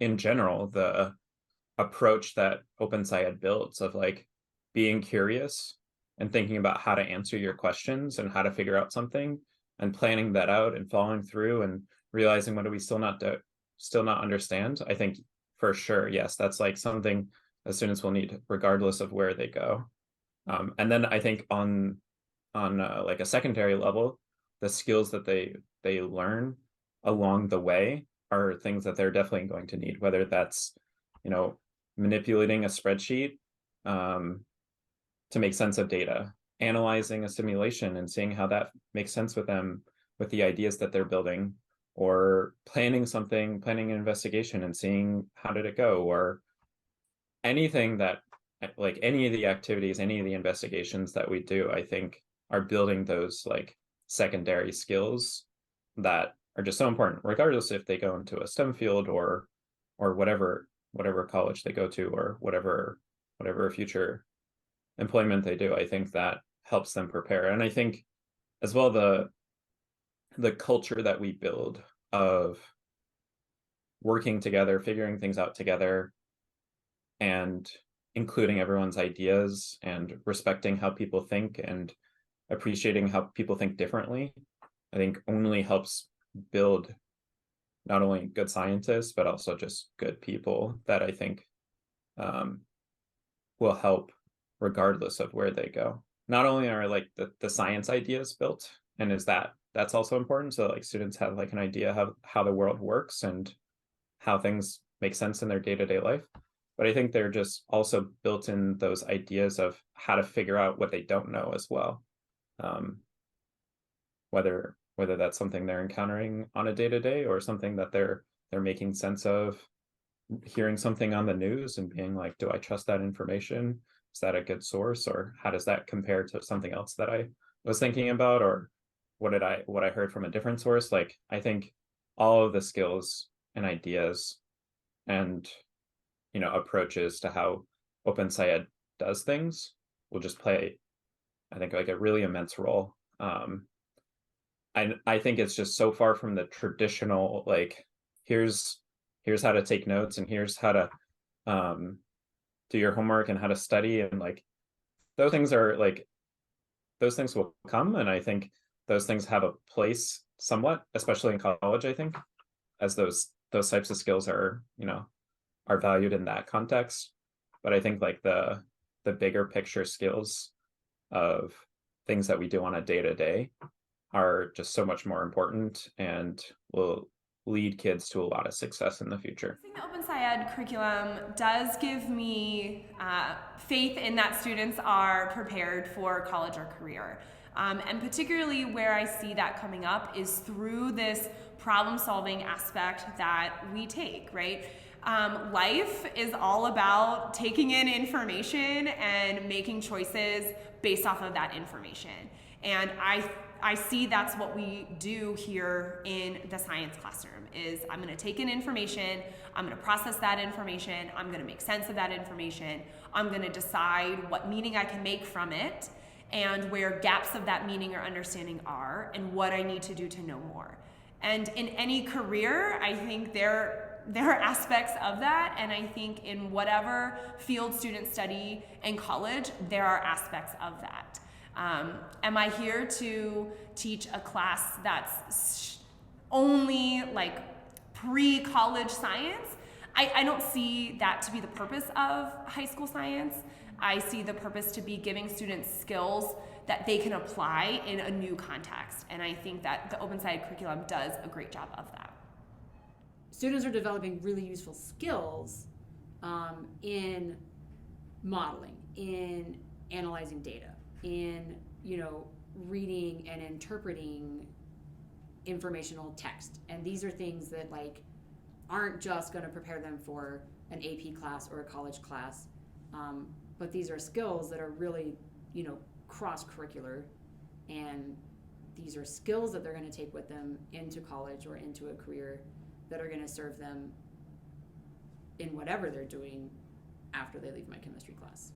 in general, the approach that OpenSciEd builds of like being curious and thinking about how to answer your questions and how to figure out something and planning that out and following through and realizing what do we still not understand. I think for sure, yes, that's like something that students will need regardless of where they go. And then I think on like a secondary level, the skills that they learn along the way are things that they're definitely going to need, whether that's, you know, manipulating a spreadsheet to make sense of data, analyzing a simulation and seeing how that makes sense with them, with the ideas that they're building, or planning something, planning an investigation and seeing how did it go, or anything that, like any of the activities, any of the investigations that we do, I think are building those like secondary skills that are just so important, regardless if they go into a STEM field or whatever college they go to, or whatever future employment they do. I think that helps them prepare. And I think as well the culture that we build of working together, figuring things out together, and including everyone's ideas and respecting how people think and appreciating how people think differently, I think only helps build not only good scientists, but also just good people that I think will help regardless of where they go. Not only are like the science ideas built, and that's also important. So like students have like an idea how the world works and how things make sense in their day-to-day life. But I think they're just also built in those ideas of how to figure out what they don't know as well. Whether that's something they're encountering on a day-to-day or something that they're making sense of hearing something on the news and being like, do I trust that information? Is that a good source? Or how does that compare to something else that I was thinking about? Or what I heard from a different source? Like, I think all of the skills and ideas and, you know, approaches to how OpenSciEd does things will just play, I think, like a really immense role. I think it's just so far from the traditional, like, here's how to take notes and here's how to do your homework and how to study, and like those things are like those things will come, and I think those things have a place somewhat, especially in college, I think, as those types of skills are, you know, are valued in that context. But I think like the bigger picture skills of things that we do on a day-to-day are just so much more important and will lead kids to a lot of success in the future. I think the OpenSciEd curriculum does give me faith in that students are prepared for college or career. And particularly where I see that coming up is through this problem solving aspect that we take, right? Life is all about taking in information and making choices based off of that information. And I see that's what we do here in the science classroom is I'm going to take in information, I'm going to process that information, I'm going to make sense of that information, I'm going to decide what meaning I can make from it and where gaps of that meaning or understanding are and what I need to do to know more. And in any career, I think there are aspects of that, and I think in whatever field students study in college, there are aspects of that. Am I here to teach a class that's only like pre-college science? I don't see that to be the purpose of high school science. I see the purpose to be giving students skills that they can apply in a new context. And I think that the OpenSciEd curriculum does a great job of that. Students are developing really useful skills in modeling, in analyzing data, in, you know, reading and interpreting informational text. And these are things that like aren't just going to prepare them for an AP class or a college class, but these are skills that are really, you know, cross-curricular, and these are skills that they're going to take with them into college or into a career that are going to serve them in whatever they're doing after they leave my chemistry class.